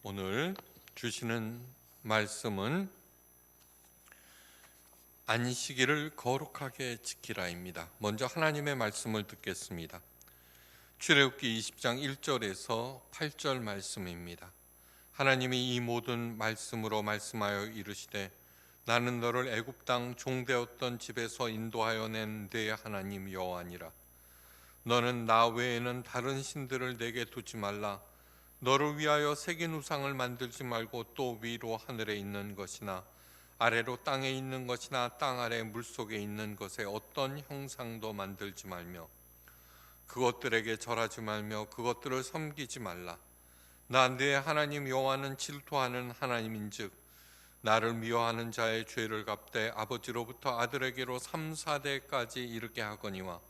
오늘 주시는 말씀은 안식일을 거룩하게 지키라입니다. 먼저 하나님의 말씀을 듣겠습니다. 출애굽기 20장 1절에서 8절 말씀입니다. 하나님이 이 모든 말씀으로 말씀하여 이르시되 나는 너를 애굽 땅 종되었던 집에서 인도하여 낸 네 하나님 여호와니라. 너는 나 외에는 다른 신들을 내게 두지 말라. 너를 위하여 새긴 우상을 만들지 말고 또 위로 하늘에 있는 것이나 아래로 땅에 있는 것이나 땅 아래 물속에 있는 것에 어떤 형상도 만들지 말며 그것들에게 절하지 말며 그것들을 섬기지 말라. 나 네 하나님 여호와는 질투하는 하나님인즉 나를 미워하는 자의 죄를 갚되 아버지로부터 아들에게로 3, 4대까지 이르게 하거니와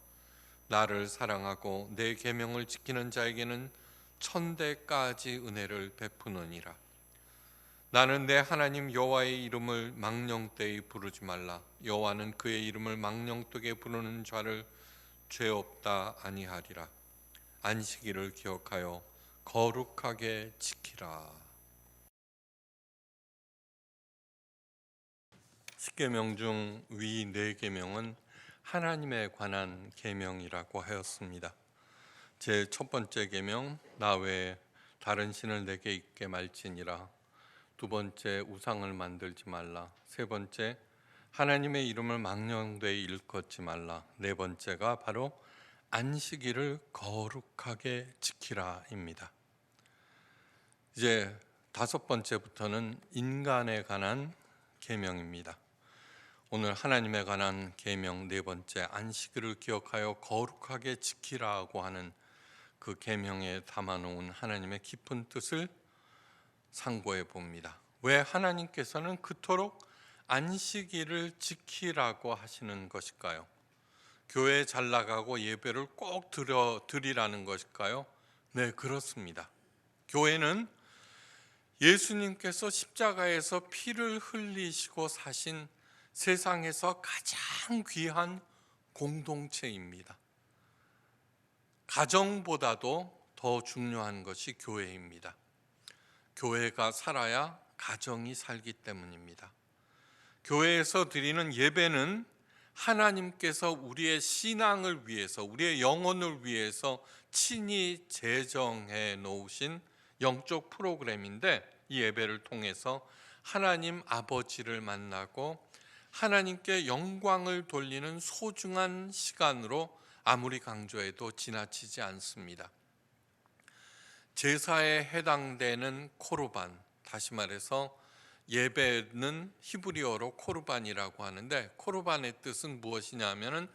나를 사랑하고 내 계명을 지키는 자에게는 1000대까지 은혜를 베푸느니라. 나는 내 하나님 여호와의 이름을 망령되이 부르지 말라. 여호와는 그의 이름을 망령되게 부르는 자를 죄 없다 아니하리라. 안식일을 기억하여 거룩하게 지키라. 십계명 중 위 4계명은 하나님에 관한 계명이라고 하였습니다. 제 첫 번째 계명, 나 외에 다른 신을 내게 있게 말지니라. 두 번째, 우상을 만들지 말라. 세 번째, 하나님의 이름을 망령되이 일컫지 말라. 네 번째가 바로 안식일을 거룩하게 지키라입니다. 이제 다섯 번째부터는 인간에 관한 계명입니다. 오늘 하나님에 관한 계명 네 번째, 안식일을 기억하여 거룩하게 지키라고 하는 그 계명에 담아놓은 하나님의 깊은 뜻을 상고해 봅니다. 왜 하나님께서는 그토록 안식일을 지키라고 하시는 것일까요? 교회에 잘 나가고 예배를 꼭 드리라는 것일까요? 네, 그렇습니다. 교회는 예수님께서 십자가에서 피를 흘리시고 사신 세상에서 가장 귀한 공동체입니다. 가정보다도 더 중요한 것이 교회입니다. 교회가 살아야 가정이 살기 때문입니다. 교회에서 드리는 예배는 하나님께서 우리의 신앙을 위해서, 우리의 영혼을 위해서 친히 제정해 놓으신 영적 프로그램인데, 이 예배를 통해서 하나님 아버지를 만나고 하나님께 영광을 돌리는 소중한 시간으로 아무리 강조해도 지나치지 않습니다. 제사에 해당되는 코르반, 다시 말해서 예배는 히브리어로 코르반이라고 하는데, 코르반의 뜻은 무엇이냐면은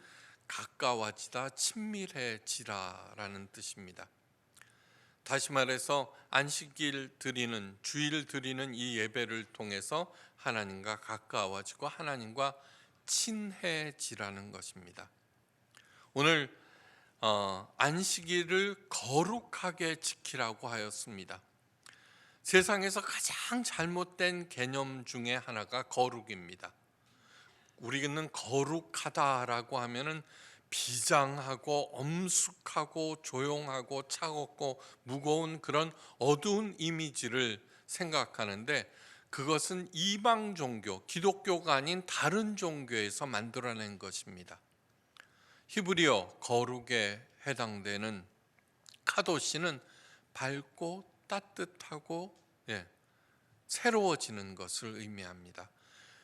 가까워지다, 친밀해지라라는 뜻입니다. 다시 말해서 안식일 드리는, 주일 드리는 이 예배를 통해서 하나님과 가까워지고 하나님과 친해지라는 것입니다. 오늘 안식일을 거룩하게 지키라고 하였습니다. 세상에서 가장 잘못된 개념 중에 하나가 거룩입니다. 우리는 거룩하다라고 하면은 비장하고 엄숙하고 조용하고 차갑고 무거운 그런 어두운 이미지를 생각하는데, 그것은 이방 종교, 기독교가 아닌 다른 종교에서 만들어낸 것입니다. 히브리어 거룩에 해당되는 카도시는 밝고 따뜻하고 새로워지는 것을 의미합니다.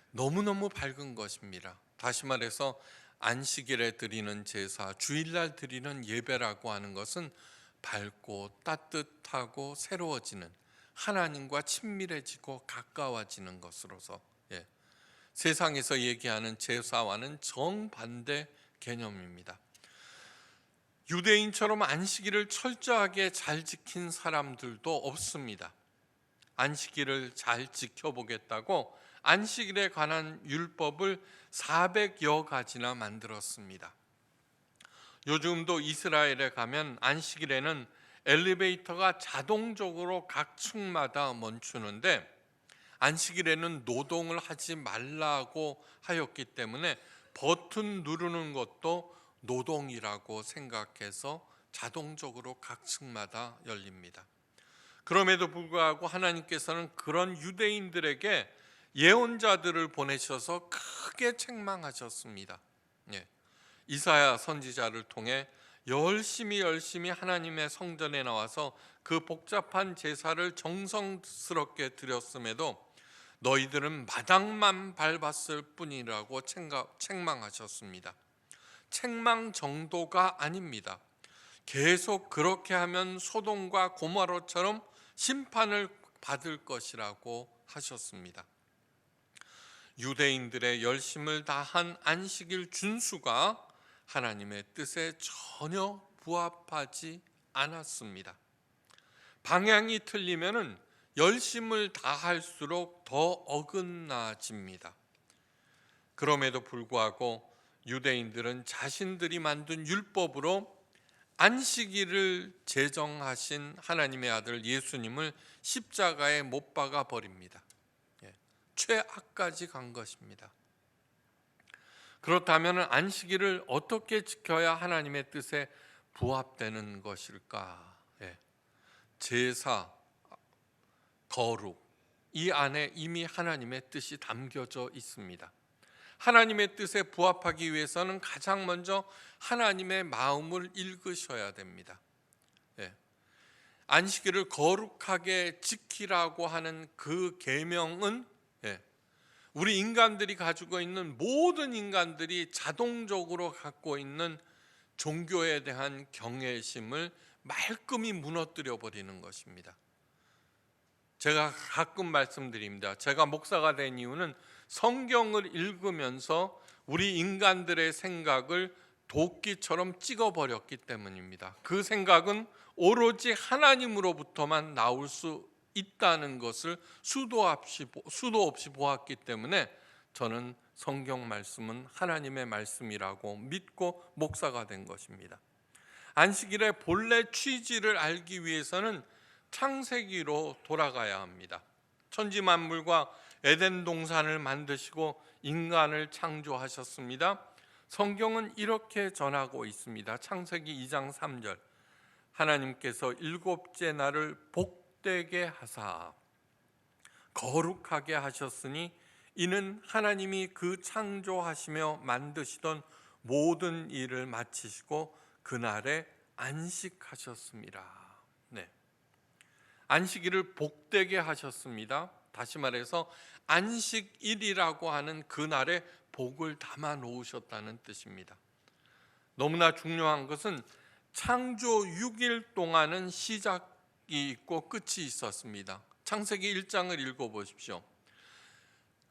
너무너무 밝은 것입니다. 다시 말해서 안식일에 드리는 제사, 주일날 드리는 예배라고 하는 것은 밝고 따뜻하고 새로워지는, 하나님과 친밀해지고 가까워지는 것으로서 세상에서 얘기하는 제사와는 정반대 개념입니다. 유대인처럼 안식일을 철저하게 잘 지킨 사람들도 없습니다. 안식일을 잘 지켜보겠다고 안식일에 관한 율법을 400여 가지나 만들었습니다. 요즘도 이스라엘에 가면 안식일에는 엘리베이터가 자동적으로 각 층마다 멈추는데, 안식일에는 노동을 하지 말라고 하였기 때문에 버튼 누르는 것도 노동이라고 생각해서 자동적으로 각 층마다 열립니다. 그럼에도 불구하고 하나님께서는 그런 유대인들에게 예언자들을 보내셔서 크게 책망하셨습니다. 예. 이사야 선지자를 통해 열심히 하나님의 성전에 나와서 그 복잡한 제사를 정성스럽게 드렸음에도 너희들은 마당만 밟았을 뿐이라고 책망하셨습니다. 책망 정도가 아닙니다. 계속 그렇게 하면 소돔과 고모라처럼 심판을 받을 것이라고 하셨습니다. 유대인들의 열심을 다한 안식일 준수가 하나님의 뜻에 전혀 부합하지 않았습니다. 방향이 틀리면은 열심을 다할수록 더 어긋나집니다. 그럼에도 불구하고 유대인들은 자신들이 만든 율법으로 안식일을 제정하신 하나님의 아들 예수님을 십자가에 못 박아 버립니다. 최악까지 간 것입니다. 그렇다면 안식일을 어떻게 지켜야 하나님의 뜻에 부합되는 것일까? 제사, 거룩, 이 안에 이미 하나님의 뜻이 담겨져 있습니다. 하나님의 뜻에 부합하기 위해서는 가장 먼저 하나님의 마음을 읽으셔야 됩니다. 안식일을 거룩하게 지키라고 하는 그 계명은 우리 인간들이 가지고 있는 모든 인간들이 자동적으로 갖고 있는 종교에 대한 경외심을 말끔히 무너뜨려 버리는 것입니다. 제가 가끔 말씀드립니다. 제가 목사가 된 이유는 성경을 읽으면서 우리 인간들의 생각을 도끼처럼 찍어버렸기 때문입니다. 그 생각은 오로지 하나님으로부터만 나올 수 있다는 것을 수도 없이 보았기 때문에 저는 성경 말씀은 하나님의 말씀이라고 믿고 목사가 된 것입니다. 안식일의 본래 취지를 알기 위해서는 창세기로 돌아가야 합니다. 천지 만물과 에덴 동산을 만드시고 인간을 창조하셨습니다. 성경은 이렇게 전하고 있습니다. 창세기 2장 3절. 하나님께서 일곱째 날을 복되게 하사 거룩하게 하셨으니 이는 하나님이 그 창조하시며 만드시던 모든 일을 마치시고 그날에 안식하셨습니다. 안식일을 복되게 하셨습니다. 다시 말해서 안식일이라고 하는 그날에 복을 담아 놓으셨다는 뜻입니다. 너무나 중요한 것은 창조 6일 동안은 시작이 있고 끝이 있었습니다. 창세기 1장을 읽어보십시오.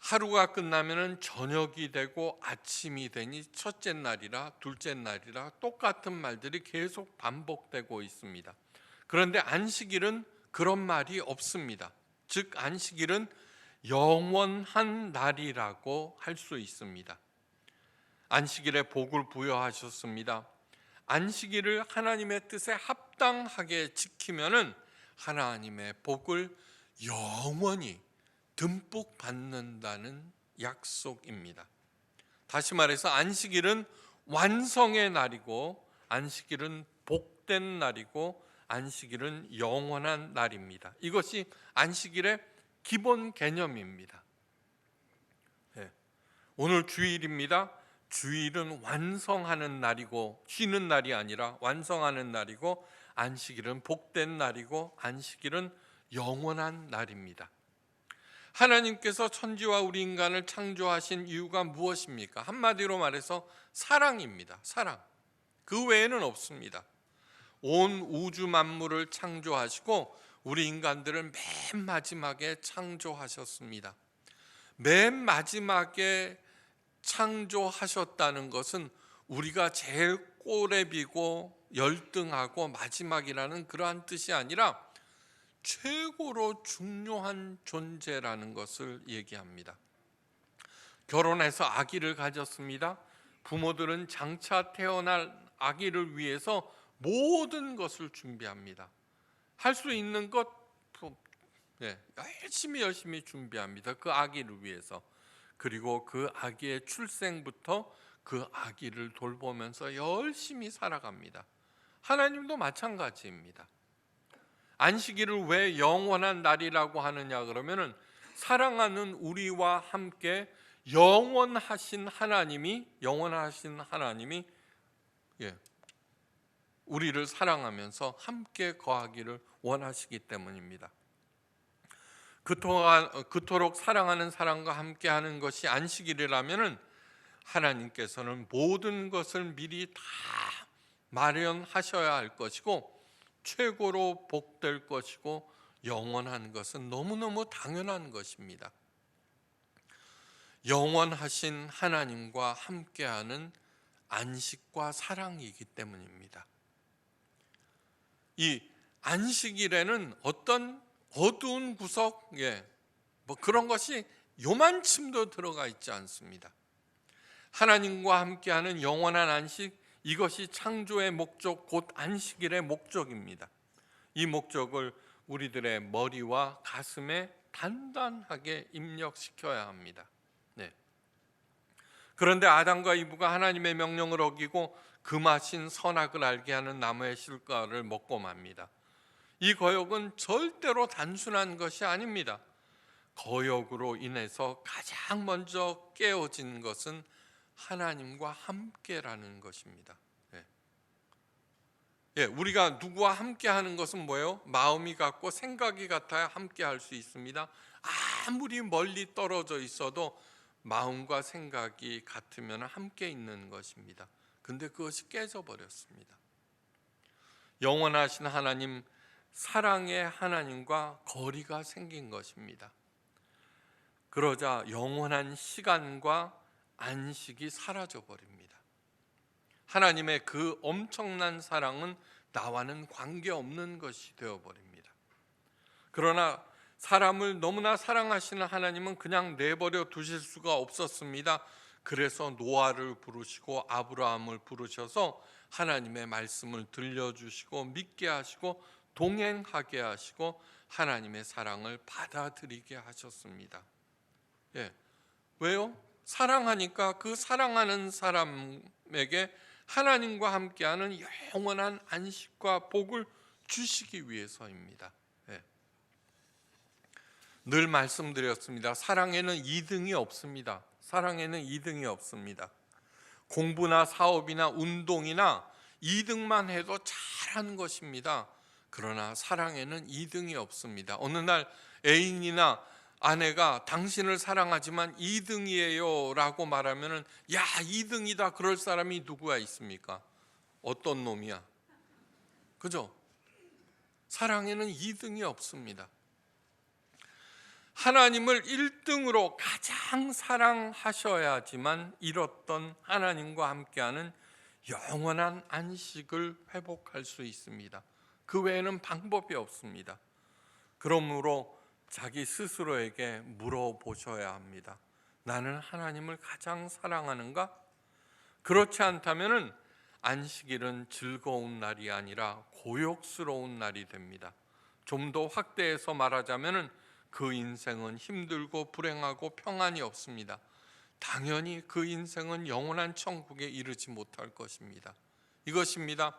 하루가 끝나면 저녁이 되고 아침이 되니 첫째 날이라 둘째 날이라 똑같은 말들이 계속 반복되고 있습니다. 그런데 안식일은 그런 말이 없습니다. 즉 안식일은 영원한 날이라고 할 수 있습니다. 안식일에 복을 부여하셨습니다. 안식일을 하나님의 뜻에 합당하게 지키면은 하나님의 복을 영원히 듬뿍 받는다는 약속입니다. 다시 말해서 안식일은 완성의 날이고 안식일은 복된 날이고 안식일은 영원한 날입니다. 이것이 안식일의 기본 개념입니다. 오늘 주일입니다. 주일은 완성하는 날이고 쉬는 날이 아니라 완성하는 날이고 안식일은 복된 날이고 안식일은 영원한 날입니다. 하나님께서 천지와 우리 인간을 창조하신 이유가 무엇입니까? 한마디로 말해서 사랑입니다. 사랑. 그 외에는 없습니다. 온 우주 만물을 창조하시고 우리 인간들을 맨 마지막에 창조하셨습니다. 맨 마지막에 창조하셨다는 것은 우리가 제일 꼬레비고 열등하고 마지막이라는 그러한 뜻이 아니라 최고로 중요한 존재라는 것을 얘기합니다. 결혼해서 아기를 가졌습니다. 부모들은 장차 태어날 아기를 위해서 모든 것을 준비합니다. 할 수 있는 것 열심히 준비합니다. 그 아기를 위해서. 그리고 그 아기의 출생부터 그 아기를 돌보면서 열심히 살아갑니다. 하나님도 마찬가지입니다. 안식일을 왜 영원한 날이라고 하느냐 그러면은 사랑하는 우리와 함께 영원하신 하나님이 우리를 사랑하면서 함께 거하기를 원하시기 때문입니다. 그토록 사랑하는 사람과 함께하는 것이 안식일이라면은 하나님께서는 모든 것을 미리 다 마련하셔야 할 것이고 최고로 복될 것이고 영원한 것은 너무너무 당연한 것입니다. 영원하신 하나님과 함께하는 안식과 사랑이기 때문입니다. 이 안식일에는 어떤 어두운 구석, 그런 것이 요만침도 들어가 있지 않습니다. 하나님과 함께하는 영원한 안식, 이것이 창조의 목적, 곧 안식일의 목적입니다. 이 목적을 우리들의 머리와 가슴에 단단하게 입력시켜야 합니다. 그런데 아담과 이브가 하나님의 명령을 어기고 금하신 선악을 알게 하는 나무의 실과를 먹고 맙니다. 이 거역은 절대로 단순한 것이 아닙니다. 거역으로 인해서 가장 먼저 깨어진 것은 하나님과 함께라는 것입니다. 우리가 누구와 함께하는 것은 뭐예요? 마음이 같고 생각이 같아야 함께할 수 있습니다. 아무리 멀리 떨어져 있어도 마음과 생각이 같으면 함께 있는 것입니다. 근데 그것이 깨져버렸습니다. 영원하신 하나님, 사랑의 하나님과 거리가 생긴 것입니다. 그러자 영원한 시간과 안식이 사라져버립니다. 하나님의 그 엄청난 사랑은 나와는 관계없는 것이 되어버립니다. 그러나 사람을 너무나 사랑하시는 하나님은 그냥 내버려 두실 수가 없었습니다. 그래서 노아를 부르시고 아브라함을 부르셔서 하나님의 말씀을 들려주시고 믿게 하시고 동행하게 하시고 하나님의 사랑을 받아들이게 하셨습니다. 왜요? 사랑하니까 그 사랑하는 사람에게 하나님과 함께하는 영원한 안식과 복을 주시기 위해서입니다. 늘 말씀드렸습니다. 사랑에는 2등이 없습니다. 사랑에는 2등이 없습니다. 공부나 사업이나 운동이나 2등만 해도 잘한 것입니다. 그러나 사랑에는 2등이 없습니다. 어느 날 애인이나 아내가 당신을 사랑하지만 2등이에요 라고 말하면 야 2등이다 그럴 사람이 누구가 있습니까? 어떤 놈이야? 그죠? 사랑에는 2등이 없습니다. 하나님을 1등으로 가장 사랑하셔야지만 이뤘던 하나님과 함께하는 영원한 안식을 회복할 수 있습니다. 그 외에는 방법이 없습니다. 그러므로 자기 스스로에게 물어보셔야 합니다. 나는 하나님을 가장 사랑하는가? 그렇지 않다면 안식일은 즐거운 날이 아니라 고역스러운 날이 됩니다. 좀 더 확대해서 말하자면 그 인생은 힘들고 불행하고 평안이 없습니다. 당연히 그 인생은 영원한 천국에 이르지 못할 것입니다. 이것입니다.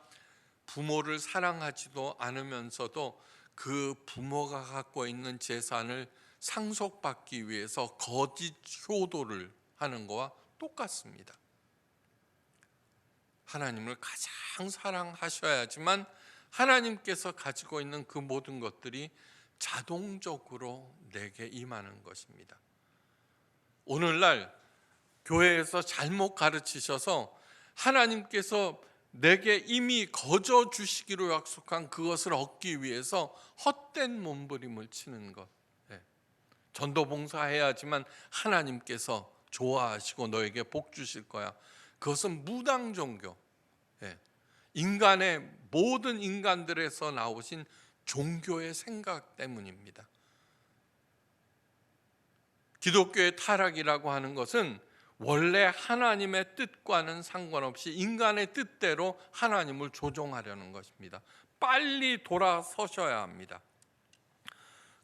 부모를 사랑하지도 않으면서도 그 부모가 갖고 있는 재산을 상속받기 위해서 거짓 효도를 하는 것과 똑같습니다. 하나님을 가장 사랑하셔야지만 하나님께서 가지고 있는 그 모든 것들이 자동적으로 내게 임하는 것입니다. 오늘날 교회에서 잘못 가르치셔서 하나님께서 내게 이미 거저 주시기로 약속한 그것을 얻기 위해서 헛된 몸부림을 치는 것. 전도 봉사해야지만 하나님께서 좋아하시고 너에게 복 주실 거야. 그것은 무당 종교. 인간의 모든 인간들에서 나오신 종교의 생각 때문입니다. 기독교의 타락이라고 하는 것은 원래 하나님의 뜻과는 상관없이 인간의 뜻대로 하나님을 조종하려는 것입니다. 빨리 돌아서셔야 합니다.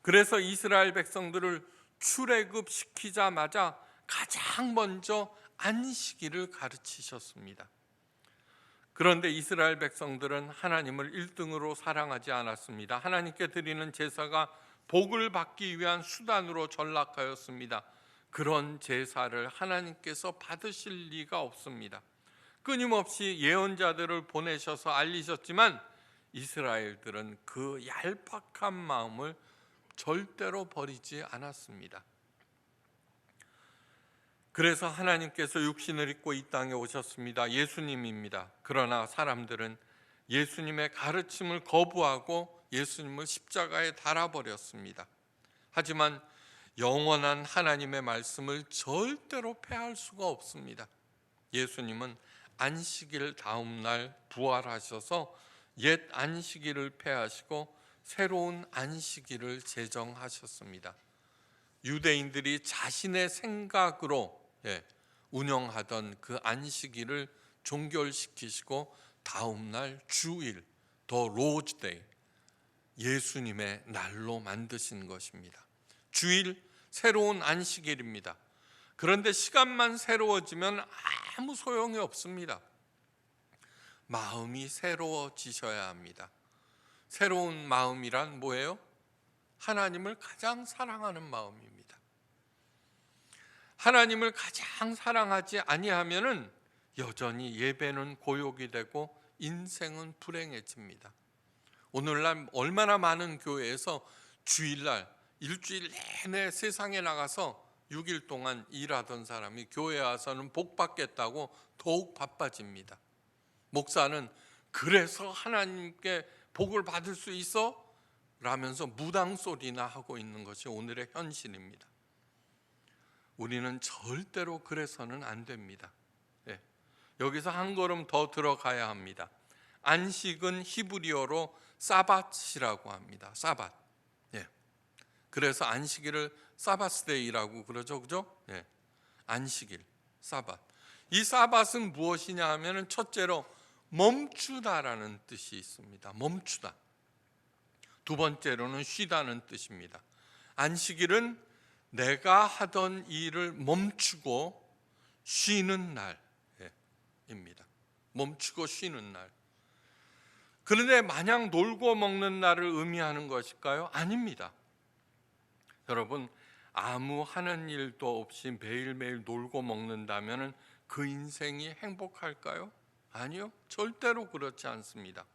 그래서 이스라엘 백성들을 출애굽시키자마자 가장 먼저 안식일을 가르치셨습니다. 그런데 이스라엘 백성들은 하나님을 1등으로 사랑하지 않았습니다. 하나님께 드리는 제사가 복을 받기 위한 수단으로 전락하였습니다. 그런 제사를 하나님께서 받으실 리가 없습니다. 끊임없이 예언자들을 보내셔서 알리셨지만 이스라엘들은 그 얄팍한 마음을 절대로 버리지 않았습니다. 그래서 하나님께서 육신을 입고 이 땅에 오셨습니다. 예수님입니다. 그러나 사람들은 예수님의 가르침을 거부하고 예수님을 십자가에 달아버렸습니다. 하지만 영원한 하나님의 말씀을 절대로 폐할 수가 없습니다. 예수님은 안식일 다음 날 부활하셔서 옛 안식일을 폐하시고 새로운 안식일을 제정하셨습니다. 유대인들이 자신의 생각으로 운영하던 그 안식일을 종결시키시고 다음 날 주일, 더 로즈데이, 예수님의 날로 만드신 것입니다. 주일, 새로운 안식일입니다. 그런데 시간만 새로워지면 아무 소용이 없습니다. 마음이 새로워지셔야 합니다. 새로운 마음이란 뭐예요? 하나님을 가장 사랑하는 마음입니다. 하나님을 가장 사랑하지 아니하면은 여전히 예배는 고욕이 되고 인생은 불행해집니다. 오늘날 얼마나 많은 교회에서 주일날 일주일 내내 세상에 나가서 6일 동안 일하던 사람이 교회에 와서는 복 받겠다고 더욱 바빠집니다. 목사는 그래서 하나님께 복을 받을 수 있어? 라면서 무당소리나 하고 있는 것이 오늘의 현실입니다. 우리는 절대로 그래서는 안 됩니다. 여기서 한 걸음 더 들어가야 합니다. 안식은 히브리어로 사밧이라고 합니다. 사밧. 그래서 안식일을 사바스데이라고 그러죠, 그죠? 안식일, 사밧. 이 사밧은 무엇이냐 하면은 첫째로 멈추다라는 뜻이 있습니다. 멈추다. 두 번째로는 쉬다는 뜻입니다. 안식일은 내가 하던 일을 멈추고 쉬는 날입니다. 멈추고 쉬는 날. 그런데 마냥 놀고 먹는 날을 의미하는 것일까요? 아닙니다. 여러분, 아무 하는 일도 없이 매일매일 놀고 먹는다면 그 인생이 행복할까요? 아니요, 절대로 그렇지 않습니다.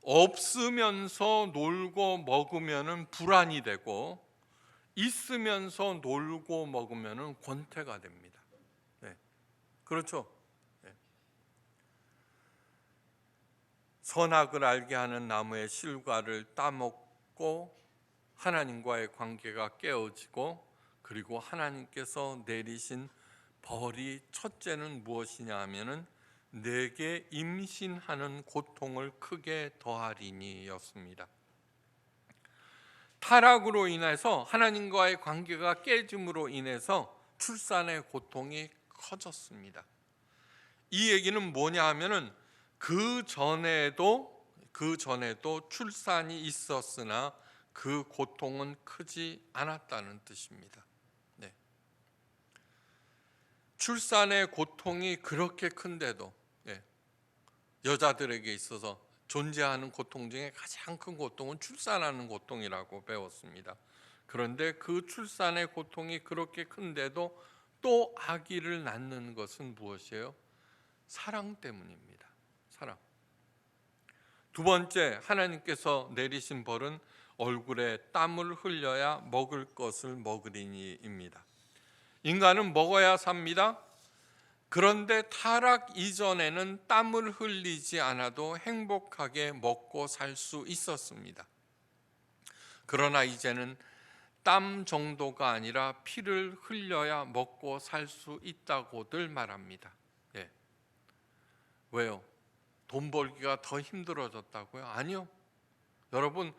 없으면서 놀고 먹으면 불안이 되고 있으면서 놀고 먹으면 권태가 됩니다. 그렇죠? 선악을 알게 하는 나무의 실과를 따먹고 하나님과의 관계가 깨어지고, 그리고 하나님께서 내리신 벌이 첫째는 무엇이냐 하면은 내게 임신하는 고통을 크게 더하리니 였습니다. 타락으로 인해서 하나님과의 관계가 깨짐으로 인해서 출산의 고통이 커졌습니다. 이 얘기는 뭐냐 하면은 그 전에도 출산이 있었으나 그 고통은 크지 않았다는 뜻입니다. 출산의 고통이 그렇게 큰데도 여자들에게 있어서 존재하는 고통 중에 가장 큰 고통은 출산하는 고통이라고 배웠습니다. 그런데 그 출산의 고통이 그렇게 큰데도 또 아기를 낳는 것은 무엇이에요? 사랑 때문입니다. 사랑. 두 번째, 하나님께서 내리신 벌은 얼굴에 땀을 흘려야 먹을 것을 먹으리니입니다. 인간은 먹어야 삽니다. 그런데 타락 이전에는 땀을 흘리지 않아도 행복하게 먹고 살 수 있었습니다. 그러나 이제는 땀 정도가 아니라 피를 흘려야 먹고 살 수 있다고들 말합니다. 왜요? 돈 벌기가 더 힘들어졌다고요? 아니요. 여러분,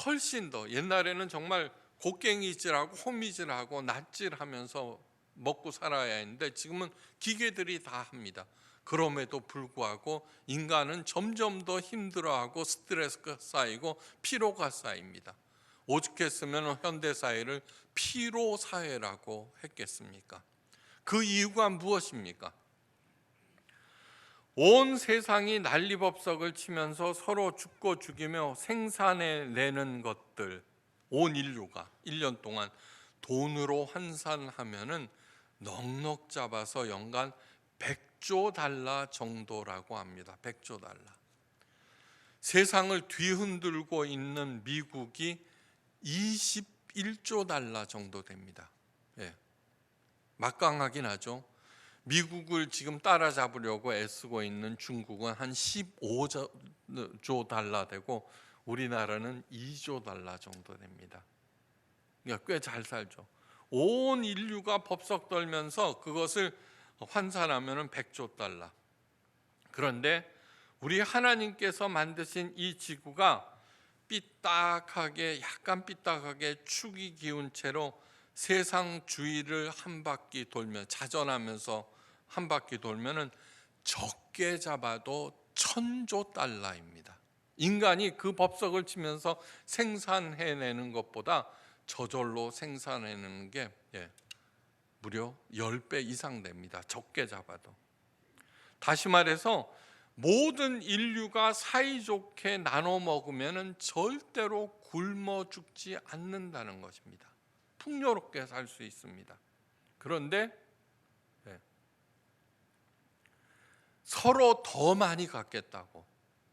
훨씬 더 옛날에는 정말 곡괭이질하고 호미질하고 낫질하면서 먹고 살아야 했는데 지금은 기계들이 다 합니다. 그럼에도 불구하고 인간은 점점 더 힘들어하고 스트레스가 쌓이고 피로가 쌓입니다. 오죽했으면 현대사회를 피로사회라고 했겠습니까? 그 이유가 무엇입니까? 온 세상이 난리법석을 치면서 서로 죽고 죽이며 생산해내는 것들, 온 인류가 1년 동안 돈으로 환산하면은 넉넉 잡아서 연간 100조 달러 정도라고 합니다. 100조 달러. 세상을 뒤흔들고 있는 미국이 21조 달러 정도 됩니다. 예. 막강하긴 하죠. 미국을 지금 따라잡으려고 애쓰고 있는 중국은 한 15조 달러 되고 우리나라는 2조 달러 정도 됩니다. 그러니까 꽤 잘 살죠. 온 인류가 법석 떨면서 그것을 환산하면 100조 달러. 그런데 우리 하나님께서 만드신 이 지구가 약간 삐딱하게 축이 기운 채로 세상 주위를 한 바퀴 돌면, 자전하면서 한 바퀴 돌면은 적게 잡아도 1000조 달러입니다. 인간이 그 법석을 치면서 생산해내는 것보다 저절로 생산해내는 게 무려 10배 이상 됩니다. 적게 잡아도. 다시 말해서 모든 인류가 사이좋게 나눠 먹으면 절대로 굶어 죽지 않는다는 것입니다. 풍요롭게 살 수 있습니다. 그런데 서로 더 많이 갖겠다고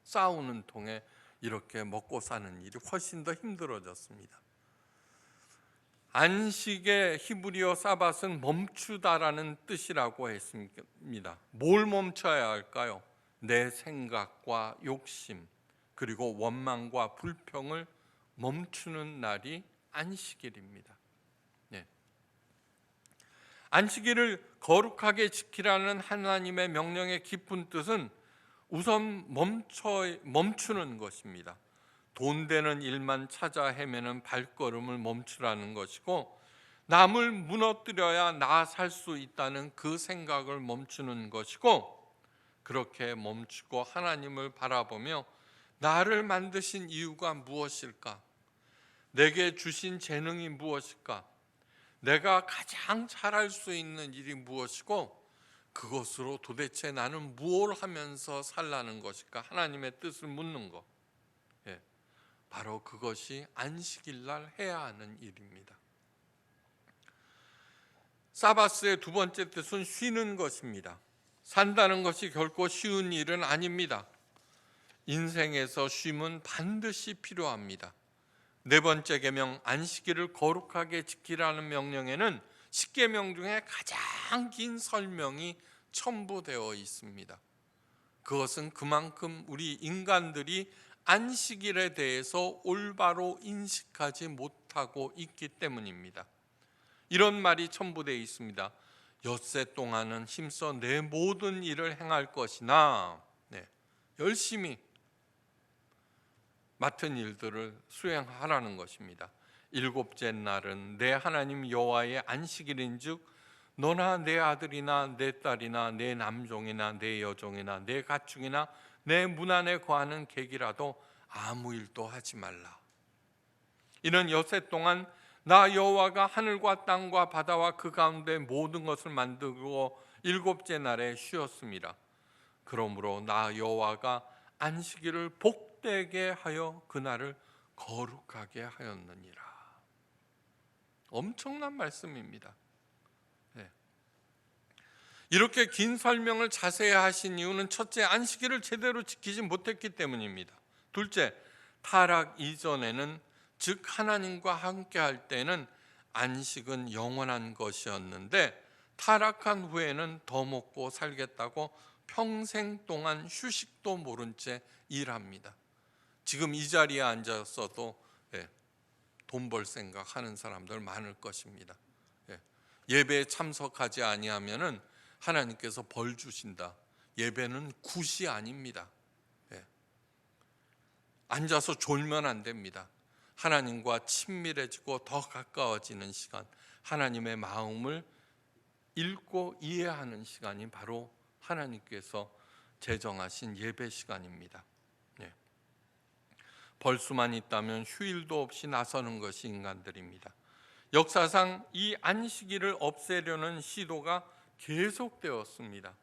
싸우는 통에 이렇게 먹고 사는 일이 훨씬 더 힘들어졌습니다. 안식의 히브리어 사밧은 멈추다라는 뜻이라고 했습니다. 뭘 멈춰야 할까요? 내 생각과 욕심 그리고 원망과 불평을 멈추는 날이 안식일입니다. 안식일을 거룩하게 지키라는 하나님의 명령의 깊은 뜻은 우선 멈추는 것입니다. 돈 되는 일만 찾아 헤매는 발걸음을 멈추라는 것이고, 남을 무너뜨려야 나 살 수 있다는 그 생각을 멈추는 것이고, 그렇게 멈추고 하나님을 바라보며 나를 만드신 이유가 무엇일까? 내게 주신 재능이 무엇일까? 내가 가장 잘할 수 있는 일이 무엇이고 그것으로 도대체 나는 무엇을 하면서 살라는 것일까? 하나님의 뜻을 묻는 것. 바로 그것이 안식일 날 해야 하는 일입니다. 사바스의 두 번째 뜻은 쉬는 것입니다. 산다는 것이 결코 쉬운 일은 아닙니다. 인생에서 쉼은 반드시 필요합니다. 네 번째 계명 안식일을 거룩하게 지키라는 명령에는 10계명 중에 가장 긴 설명이 첨부되어 있습니다. 그것은 그만큼 우리 인간들이 안식일에 대해서 올바로 인식하지 못하고 있기 때문입니다. 이런 말이 첨부되어 있습니다. 엿새 동안은 힘써 내 모든 일을 행할 것이나 열심히 맡은 일들을 수행하라는 것입니다. 일곱째 날은 내 하나님 여호와의 안식일인즉 너나 내 아들이나 내 딸이나 내 남종이나 내 여종이나 내 가축이나 내 문 안에 거하는 객이라도 아무 일도 하지 말라. 이는 엿새 동안 나 여호와가 하늘과 땅과 바다와 그 가운데 모든 것을 만들고 일곱째 날에 쉬었습니다. 그러므로 나 여호와가 안식일을 복되게 하여 그날을 거룩하게 하였느니라. 엄청난 말씀입니다. 이렇게 긴 설명을 자세히 하신 이유는 첫째, 안식일을 제대로 지키지 못했기 때문입니다. 둘째, 타락 이전에는, 즉 하나님과 함께 할 때는 안식은 영원한 것이었는데 타락한 후에는 더 먹고 살겠다고 평생 동안 휴식도 모른 채 일합니다. 지금 이 자리에 앉았어도 돈 벌 생각 하는 사람들 많을 것입니다. 예배에 참석하지 아니하면은 하나님께서 벌 주신다. 예배는 굿이 아닙니다. 앉아서 졸면 안 됩니다. 하나님과 친밀해지고 더 가까워지는 시간, 하나님의 마음을 읽고 이해하는 시간이 바로 하나님께서 제정하신 예배 시간입니다. 벌 수만 있다면 휴일도 없이 나서는 것이 인간들입니다. 역사상 이 안식일을 없애려는 시도가 계속되었습니다.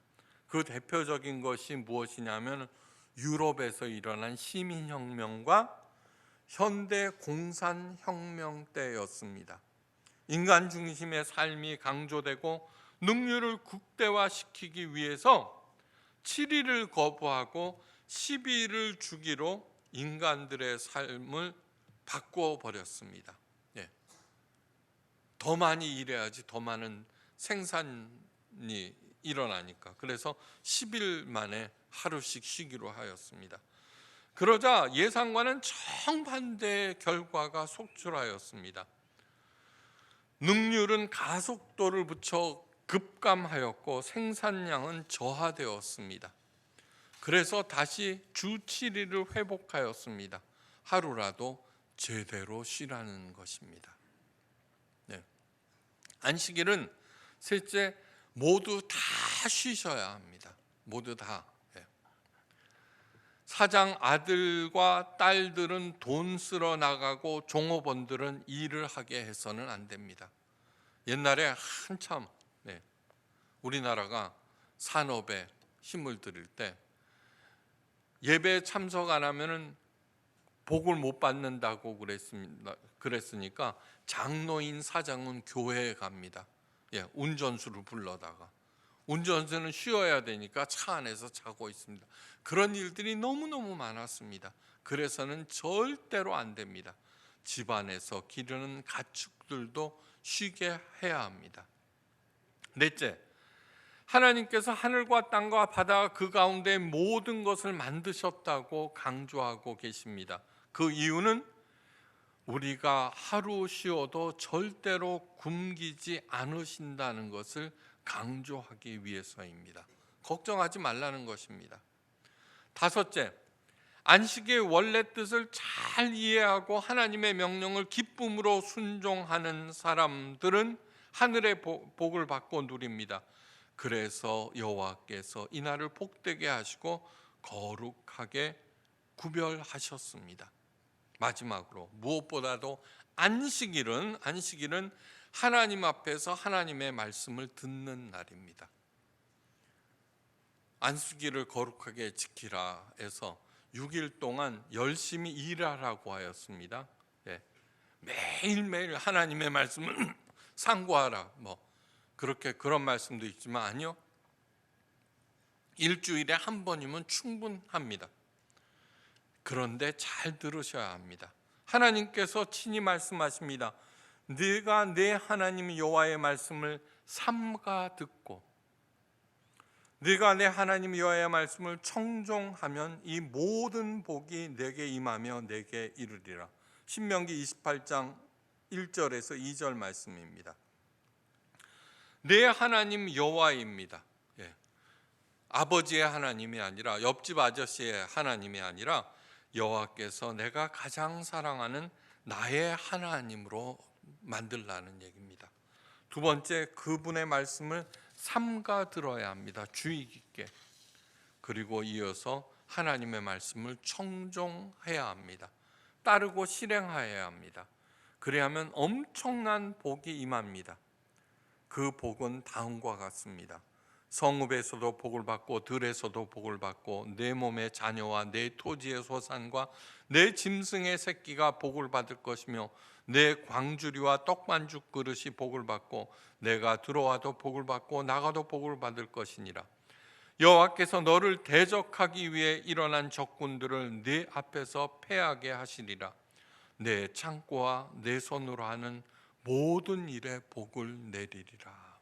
그 대표적인 것이 무엇이냐면 유럽에서 일어난 시민혁명과 현대 공산혁명 때였습니다. 인간 중심의 삶이 강조되고 능률을 극대화시키기 위해서 7일을 거부하고 12일을 주기로 인간들의 삶을 바꾸어 버렸습니다. 예. 더 많이 일해야지 더 많은 생산이 일어나니까. 그래서 10일 만에 하루씩 쉬기로 하였습니다. 그러자 예상과는 정반대의 결과가 속출하였습니다. 능률은 가속도를 붙여 급감하였고 생산량은 저하되었습니다. 그래서 다시 주 7일을 회복하였습니다. 하루라도 제대로 쉬라는 것입니다. 네. 안식일은 셋째, 모두 다 쉬셔야 합니다. 모두 다. 네. 사장 아들과 딸들은 돈 쓰러 나가고 종업원들은 일을 하게 해서는 안 됩니다. 옛날에 한참 우리나라가 산업에 힘을 들일 때 예배 참석 안 하면은 복을 못 받는다고 그랬으니까 장로인 사장은 교회에 갑니다. 운전수를 불러다가 운전수는 쉬어야 되니까 차 안에서 자고 있습니다. 그런 일들이 너무너무 많았습니다. 그래서는 절대로 안 됩니다. 집안에서 기르는 가축들도 쉬게 해야 합니다. 넷째, 하나님께서 하늘과 땅과 바다 그 가운데 모든 것을 만드셨다고 강조하고 계십니다. 그 이유는 우리가 하루 쉬어도 절대로 굶기지 않으신다는 것을 강조하기 위해서입니다. 걱정하지 말라는 것입니다. 다섯째, 안식의 원래 뜻을 잘 이해하고 하나님의 명령을 기쁨으로 순종하는 사람들은 하늘의 복을 받고 누립니다. 그래서 여호와께서 이날을 복되게 하시고 거룩하게 구별하셨습니다. 마지막으로 무엇보다도 안식일은 하나님 앞에서 하나님의 말씀을 듣는 날입니다. 안식일을 거룩하게 지키라 해서 6일 동안 열심히 일하라고 하였습니다. 매일매일 하나님의 말씀을 상고하라, 그런 말씀도 있지만 아니요, 일주일에 한 번이면 충분합니다. 그런데 잘 들으셔야 합니다. 하나님께서 친히 말씀하십니다. 네가 내 하나님 여호와의 말씀을 삼가 듣고 네가 내 하나님 여호와의 말씀을 청종하면 이 모든 복이 내게 임하며 내게 이르리라. 신명기 28장 1절에서 2절 말씀입니다. 내 하나님 여호와입니다. 아버지의 하나님이 아니라 옆집 아저씨의 하나님이 아니라 여호와께서 내가 가장 사랑하는 나의 하나님으로 만들라는 얘기입니다. 두 번째, 그분의 말씀을 삼가 들어야 합니다. 주의 깊게. 그리고 이어서 하나님의 말씀을 청종해야 합니다. 따르고 실행해야 합니다. 그래야만 엄청난 복이 임합니다. 그 복은 다음과 같습니다. 성읍에서도 복을 받고 들에서도 복을 받고 내 몸의 자녀와 내 토지의 소산과 내 짐승의 새끼가 복을 받을 것이며 내 광주리와 떡반죽 그릇이 복을 받고 내가 들어와도 복을 받고 나가도 복을 받을 것이니라. 여호와께서 너를 대적하기 위해 일어난 적군들을 네 앞에서 패하게 하시리라. 내 창고와 내 손으로 하는 모든 일에 복을 내리리라.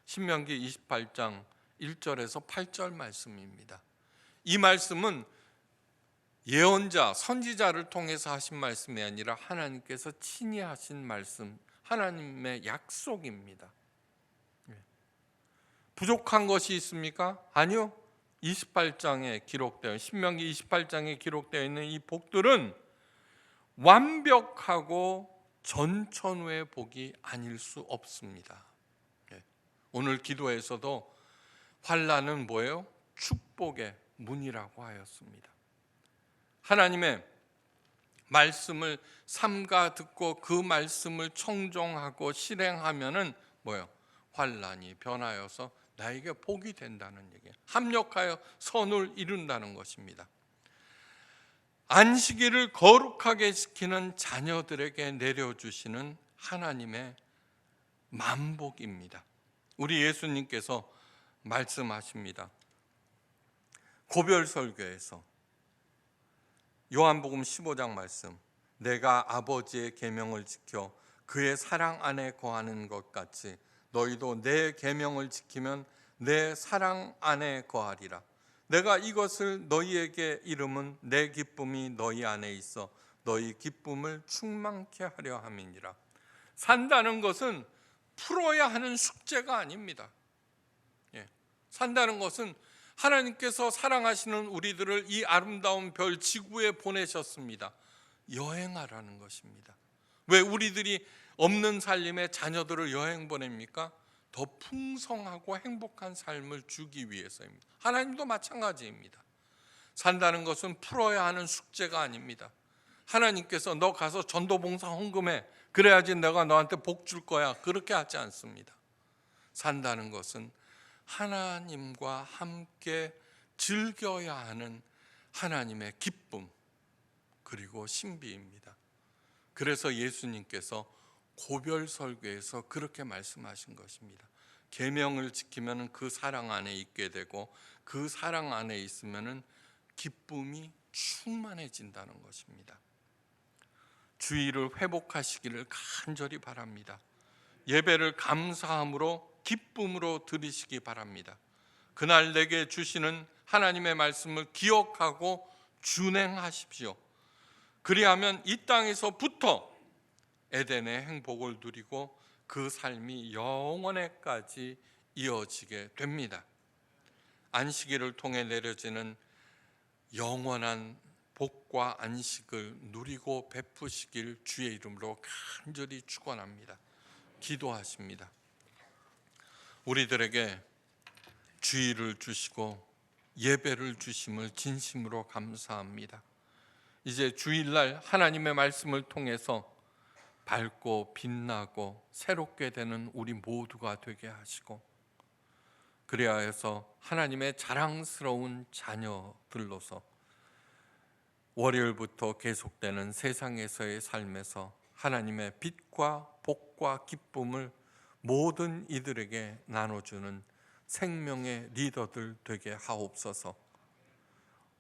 신명기 28장 1절에서 8절 말씀입니다. 이 말씀은 예언자, 선지자를 통해서 하신 말씀이 아니라 하나님께서 친히 하신 말씀, 하나님의 약속입니다. 부족한 것이 있습니까? 아니요. 28장에 기록되어 신명기 28장에 기록되어 있는 이 복들은 완벽하고 전천후의 복이 아닐 수 없습니다. 오늘 기도에서도 환난은 뭐예요? 축복의 문이라고 하였습니다. 하나님의 말씀을 삼가 듣고 그 말씀을 청종하고 실행하면은 뭐예요? 환난이 변하여서 나에게 복이 된다는 얘기예요. 합력하여 선을 이룬다는 것입니다. 안식일을 거룩하게 지키는 자녀들에게 내려주시는 하나님의 만복입니다. 우리 예수님께서 말씀하십니다. 고별설교에서 요한복음 15장 말씀, 내가 아버지의 계명을 지켜 그의 사랑 안에 거하는 것 같이 너희도 내 계명을 지키면 내 사랑 안에 거하리라. 내가 이것을 너희에게 이름은 내 기쁨이 너희 안에 있어 너희 기쁨을 충만케 하려 함이니라. 산다는 것은 풀어야 하는 숙제가 아닙니다. 산다는 것은 하나님께서 사랑하시는 우리들을 이 아름다운 별 지구에 보내셨습니다. 여행하라는 것입니다. 왜 우리들이 없는 살림에 자녀들을 여행 보냅니까? 더 풍성하고 행복한 삶을 주기 위해서입니다. 하나님도 마찬가지입니다. 산다는 것은 풀어야 하는 숙제가 아닙니다. 하나님께서 너 가서 전도봉사 헌금해, 그래야지 내가 너한테 복 줄 거야, 그렇게 하지 않습니다. 산다는 것은 하나님과 함께 즐겨야 하는 하나님의 기쁨 그리고 신비입니다. 그래서 예수님께서 고별설교에서 그렇게 말씀하신 것입니다. 계명을 지키면 그 사랑 안에 있게 되고 그 사랑 안에 있으면 기쁨이 충만해진다는 것입니다. 주의를 회복하시기를 간절히 바랍니다. 예배를 감사함으로 기쁨으로 드리시기 바랍니다. 그날 내게 주시는 하나님의 말씀을 기억하고 준행하십시오. 그리하면 이 땅에서부터 에덴의 행복을 누리고 그 삶이 영원에까지 이어지게 됩니다. 안식일을 통해 내려지는 영원한 복과 안식을 누리고 베푸시길 주의 이름으로 간절히 축원합니다. 기도하십니다. 우리들에게 주의를 주시고 예배를 주심을 진심으로 감사합니다. 이제 주일날 하나님의 말씀을 통해서 밝고 빛나고 새롭게 되는 우리 모두가 되게 하시고, 그래야 해서 하나님의 자랑스러운 자녀들로서 월요일부터 계속되는 세상에서의 삶에서 하나님의 빛과 복과 기쁨을 모든 이들에게 나눠주는 생명의 리더들 되게 하옵소서.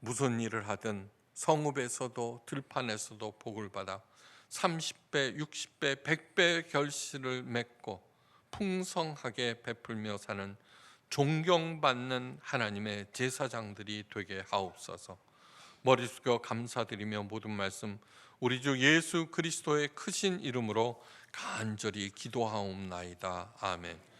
무슨 일을 하든 성읍에서도 들판에서도 복을 받아 30배, 60배, 100배 결실을 맺고 풍성하게 베풀며 사는 존경받는 하나님의 제사장들이 되게 하옵소서. 머리 숙여 감사드리며 모든 말씀 우리 주 예수 그리스도의 크신 이름으로 간절히 기도하옵나이다. 아멘.